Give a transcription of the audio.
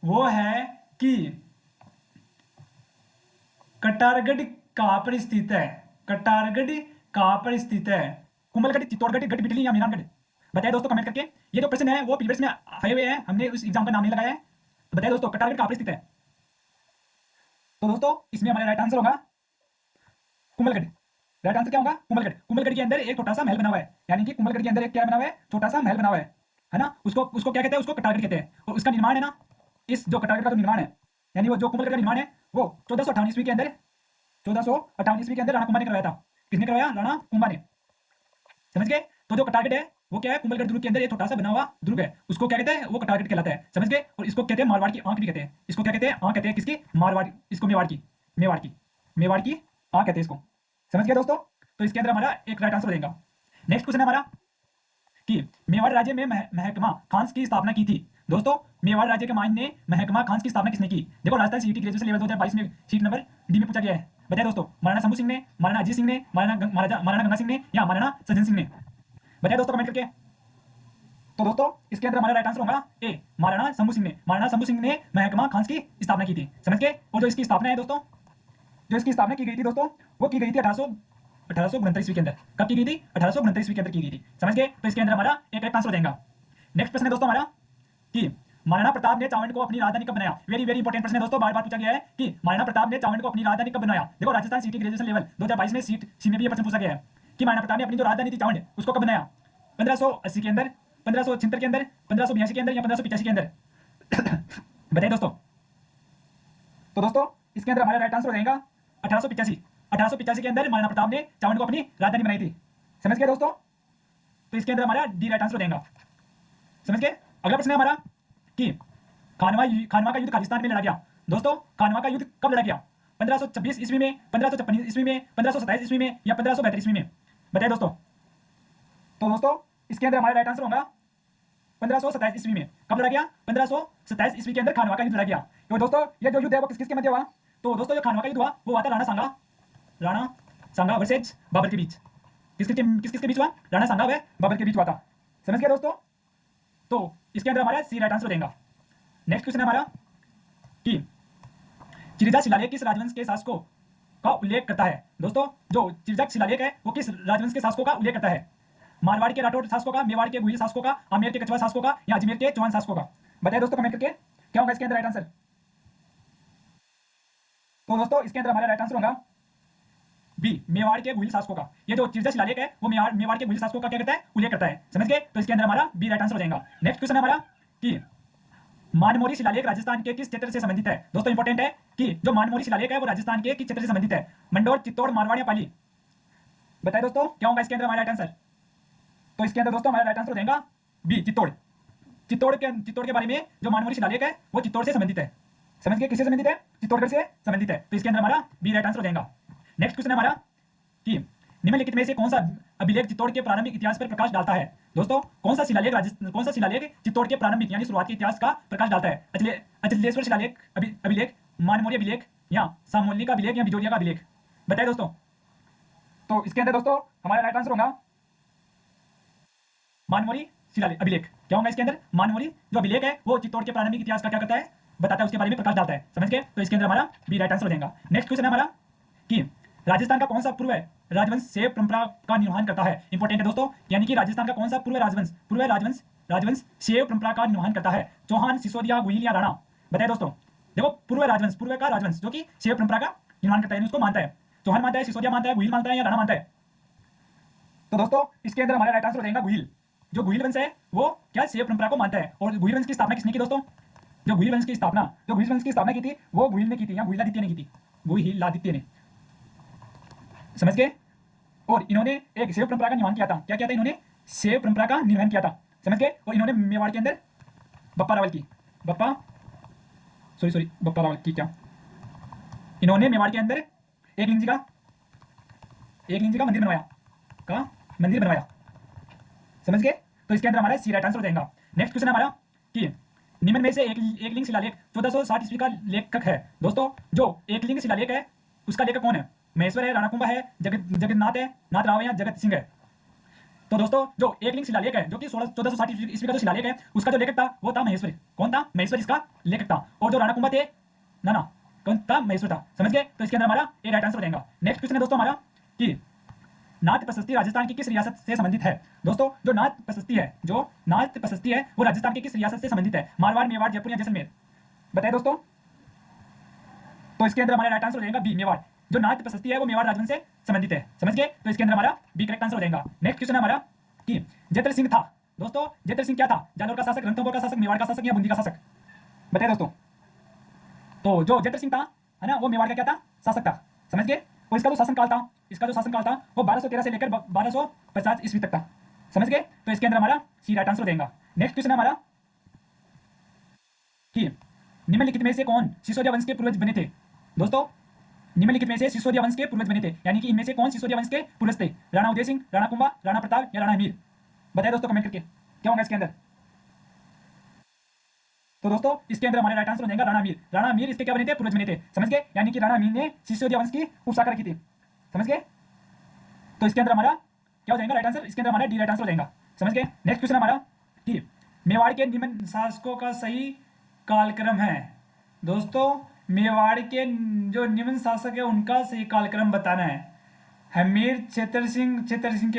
वो है कि कटारगढ़ कहाँ पर स्थित है। कटारगढ़ कहाँ पर स्थित है। कुंभलगढ़, चित्तौड़गढ़, गढ़बिटली या मेहरानगढ़। बताइए दोस्तों कमेंट करके। ये जो प्रश्न है वो प्रीवियस में आए हुए हैं, हमने उस एग्जाम का नाम नहीं लगाया है। तो बताइए दोस्तों कटारगढ़ कहाँ पर स्थित है। तो दोस्तों इसमें हमारा राइट आंसर होगा कुंभलगढ़। राइट आंसर क्या होगा? कुंभलगढ़। कुंभलगढ़ के अंदर एक छोटा सा महल बना हुआ है, यानी कि कुंभलगढ़ के अंदर एक क्या बना हुआ है? छोटा सा महल बना हुआ है ना। उसको उसको क्या कहते हैं? उसको कटारगढ़ कहते हैं। और उसका निर्माण है ना, इस जो कटारगढ़ का जो निर्माण है, यानी वो जो कुंभलगढ़ का निर्माण है, वो 1458 ईस्वी के अंदर 1458 ईस्वी के अंदर राणा कुंभा ने करवाया था। किसने करवाया? राणा कुंभा ने। समझ गए? तो जो कटारगढ़ है वो क्या है? कुंभलगढ़ दुर्ग के अंदर एक छोटा सा बना हुआ दुर्ग है, उसको क्या कहते हैं? वो कटारगढ़ कहलाता है। समझ गए? और इसको कहते हैं मारवाड़ की आंख भी कहते हैं। इसको क्या कहते हैं? आंख कहते हैं। किसकी? मारवाड़। इसको मेवाड़ की, मेवाड़ की, मेवाड़ की आंख कहते हैं इसको। समझ गए दोस्तों? तो इसके अंदर हमारा एक राइट आंसर हो जाएगा। नेक्स्ट क्वेश्चन है हमारा कि मेवाड़ राज्य में महकमा खान्स की स्थापना की थी। दोस्तों मेवाड़ राज्य के मान ने महकमा खान्स की स्थापना किसने की? देखो राजस्थान सीटी ग्रेजुएशन लेवल 2022 में सीट नंबर डी में पूछा गया है। बताइए दोस्तों, महाराणा शंभू सिंह ने, महाराणा अजीत सिंह ने, महाराणा गंगा सिंह ने या महाराणा सज्जन सिंह ने? बताइए दोस्तों कमेंट करके। तो दोस्तों इसके अंदर हमारा राइट आंसर होगा ए, महाराणा शंभू सिंह ने। महाराणा शंभू सिंह ने महकमा खान्स की स्थापना की थी। समझ गए? और जो इसकी स्थापना है दोस्तों, जो इसकी स्थापना की गई थी दोस्तों, वो की गई थी 1869 ईस्वी के अंदर। कब की गई थी? 1869 ईस्वी के अंदर की गई थी। समझ गए? तो इसके अंदर हमारा एक राइट आंसर हो जाएगा। नेक्स्ट प्रश्न है दोस्तों हमारा कि महाराणा प्रताप ने चावंड को अपनी राजधानी कब बनाया। वेरी वेरी इंपॉर्टेंट प्रश्न है दोस्तों, बार बार पूछा गया है कि महाराणा प्रताप ने चावंड को अपनी राजधानी कब बनाया। देखो राजस्थान सीटी ग्रेजुएशन लेवल 2022 में सीट सी में भी ये प्रश्न पूछा गया है कि महाराणा प्रताप ने अपनी जो राजधानी थी चावंड, उसको कब बनाया? 1580 के अंदर, 1576 के अंदर, 1582 के अंदर या 1585 के अंदर? बताइए दोस्तों। तो दोस्तों इसके अंदर हमारा राइट आंसर हो जाएगा 1885। 1885 के अंदर महाराणा प्रताप ने चावंड को अपनी राजधानी बनाई थी। समझ गए दोस्तों? तो इसके अंदर हमारा डी राइट आंसर हो जाएगा। समझ गए? अगला प्रश्न है हमारा कि खानवा का युद्ध खालिस्तान में लड़ा गया। दोस्तों खानवा का युद्ध कब लड़ा गया? 1526 ईस्वी में, 1556 ईस्वी में, 1527 ईस्वी में या 1572 ईस्वी में? बताइए दोस्तों। तो दोस्तों इसके अंदर हमारा राइट आंसर होगा 1527 ईस्वी में। कब लड़ा गया? 1527 ईस्वी के अंदर खानवा का युद्ध लड़ा गया। तो दोस्तों ये जो युद्ध है वो किस किसके मध्य हुआ? तो दोस्तों जो खानवा का युद्ध हुआ वो हुआ था राणा सांगा वर्सेज बाबर के बीच। किस किसके बीच हुआ? राणा सांगा व बाबर के बीच हुआ था। समझ गए दोस्तों? तो इसके अंदर हमारा सी राइट आंसर हो जाएगा। नेक्स्ट क्वेश्चन है हमारा कि चिरजा शिलालेख किस राजवंश के शासकों का उल्लेख करता है। दोस्तों जो चिरजा शिलालेख है वो किस राजवंश के शासकों का उल्लेख करता है? मारवाड़ के राठौड़ शासकों का, मेवाड़ के गुहिल शासकों का, आमेर के कछवा शासकों का या अजमेर के चौहान शासकों का? बताइए दोस्तों कमेंट करके क्या होगा इसके अंदर राइट आंसर। तो दोस्तों इसके अंदर हमारा राइट आंसर होगा बी, मेवाड़ के गुहिल शासकों का। ये जो चिरजा शिलालेख है वो मेवाड़ के गुहिल शासकों का क्या करता है? उल्लेख करता है। समझ गए? तो इसके अंदर हमारा बी राइट आंसर हो जाएगा। नेक्स्ट क्वेश्चन है हमारा कि मानमोरी शिलालेख राजस्थान के किस क्षेत्र से संबंधित है। दोस्तों इंपॉर्टेंट है कि जो मानमोरी शिलालेख है वो राजस्थान के किस क्षेत्र से संबंधित है? मंडोर, चित्तौड़, मारवाड़ या पाली? बताइए दोस्तों क्या होगा इसके अंदर हमारा राइट आंसर। तो इसके अंदर दोस्तों हमारा राइट आंसर हो जाएगा बी, चित्तौड़। चित्तौड़ के बारे में जो मानमोरी शिलालेख है वो चित्तौड़ से संबंधित है। समझ गए? किससे संबंधित है? चित्तौड़गढ़ से संबंधित है। तो इसके अंदर हमारा बी राइट आंसर हो जाएगा। नेक्स्ट क्वेश्चन है हमारा कि निम्नलिखित में से कौन सा अभिलेख चित्तौड़ के प्रारंभिक इतिहास पर प्रकाश डालता है। दोस्तों कौन सा शिलालेख चित्तौड़ के प्रारंभिक यानी शुरुआत के इतिहास का प्रकाश डालता है? अचलेश्वर शिलालेख अभिलेख, मानमोरी अभिलेख या सामोली का अभिलेख या बिजोलिया का अभिलेख? बताइए दोस्तों। तो इसके अंदर दोस्तों हमारा राइट आंसर होगा मानमोरी शिलालेख अभिलेख। क्या होगा इसके अंदर? मानमोरी जो अभिलेख है वो चित्तौड़ के प्रारंभिक इतिहास का क्या करता है? बताता है, उसके बारे में प्रकाश डालता है। समझ गए? तो इसके अंदर हमारा बी राइट आंसर हो जाएगा। नेक्स्ट क्वेश्चन है हमारा कि राजस्थान का कौन सा पूर्व राजवंश शैव परंपरा का निर्वहन करता है। इंपॉर्टेंट है दोस्तों, यानी कि राजस्थान का कौन सा पूर्व राजवंश शैव परंपरा का निर्वहन करता है? चौहान, सिसोदिया, गुहिल या राणा? बताइए दोस्तों। देखो पूर्व का राजवंश जो कि शैव परंपरा का निर्वहन करता है, उसको मानता है। चौहान मानता है, सिसोदिया मानता है, गुहिल मानता है या राणा मानता है? तो दोस्तों इसके अंदर हमारा राइट आंसर हो जाएगा गुहिल। जो गुहिल वंश है वो क्या शैव परंपरा को मानता है। और गुहिल वंश की स्थापना किसने की दोस्तों? जो गुहिल वंश की स्थापना की थी वो गुहिल ने की थी या गुहिलादित्य ने की थी? गुहिलादित्य ने। समझ गए? और इन्होंने एक शैव परंपरा का निर्माण किया था। क्या किया था इन्होंने? शैव परंपरा का निर्माण किया था। समझ गए? और इन्होंने मेवाड़ के अंदर बप्पा रावल की क्या, इन्होंने मेवाड़ के अंदर एक लिंग जी का मंदिर बनवाया। समझ गए? तो इसके अंदर हमारा सी राइट आंसर हो जाएगा। नेक्स्ट क्वेश्चन है हमारा कि निम्न में से एक लिंग शिलालेख 1460 ईस्वी का लेखक है। दोस्तों जो एक लिंग शिलालेख है उसका लेखक कौन है? महेश्वर है, राणा कुंभा है, जगन्नाथ है, नाथ राव है या जगत सिंह है? तो दोस्तों जो एक लिंग शिलालेख है जो कि 1460 ईस्वी का जो शिलालेख है उसका जो लेखक था वो था महेश्वरी। कौन था? महेश्वरी इसका लेखक था। और जो राणा कुंभा थे ना ना कौन था? महेश्वर था। समझ गए? तो इसके अंदर हमारा ए राइट आंसर हो जाएगा। नेक्स्ट क्वेश्चन है दोस्तों हमारा कि नाथ प्रशस्ति राजस्थान की किस रियासत से संबंधित है? दोस्तों जो नाथ प्रशस्ति है वो राजस्थान की किस रियासत से संबंधित है? मारवाड़, मेवाड़, जयपुर या जैसलमेर? बताइए दोस्तों। तो इसके अंदर हमारा राइट आंसर हो जाएगा बी, मेवाड़। जो नाथ प्रशस्ति है वो मेवाड़ राजवंश से संबंधित है। समझ गए? तो इसके अंदर हमारा बी करेक्ट आंसर हो जाएगा। नेक्स्ट क्वेश्चन है हमारा कि जयद्रथ सिंह था। दोस्तों जयद्रथ सिंह क्या था? जालोर का शासक, रणथंभौर का शासक, मेवाड़ का शासक या बूंदी का शासक? बताइए दोस्तों। तो जो जयद्रथ सिंह था है ना वो मेवाड़ का क्या था? शासक था। समझ गए? और इसका जो शासनकाल था वो 1213 से लेकर 1250 ईस्वी तक था। समझ गए? तो इसके अंदर हमारा सी राइट आंसर हो जाएगा। नेक्स्ट क्वेश्चन है हमारा कि निम्नलिखित में से कौन सिसोदिया वंश के पूर्वज बने थे? दोस्तों निम्नलिखित में से सिसोदिया वंश के पूर्वज बने थे, यानी कि इनमें से कौन सिसोदिया वंश के पूर्वज थे? राणा उदय सिंह, राणा कुंभा, राणा प्रताप या राणा अमीर? बताइए दोस्तों कमेंट करके क्या होगा इसके अंदर। तो दोस्तों इसके अंदर हमारा राइट आंसर हो जाएगा राणा अमीर। राणा अमीर इसके क्या बने थे? पूर्वज बने थे। समझ गए? यानी कि राणा अमीर ने सिसोदिया वंश की उपशाखा रखी थी। समझ गए? तो इसके अंदर हमारा क्या हो जाएगा राइट आंसर? इसके अंदर हमारा डी राइट आंसर हो जाएगा। समझ गए? नेक्स्ट क्वेश्चन हमारा कि मेवाड़ के निम्न शासकों का सही कालक्रम है। दोस्तों मेवाड़ के जो निम्न शासक है उनका सही कालक्रम बताना है। हमीर, छेतर सिंह के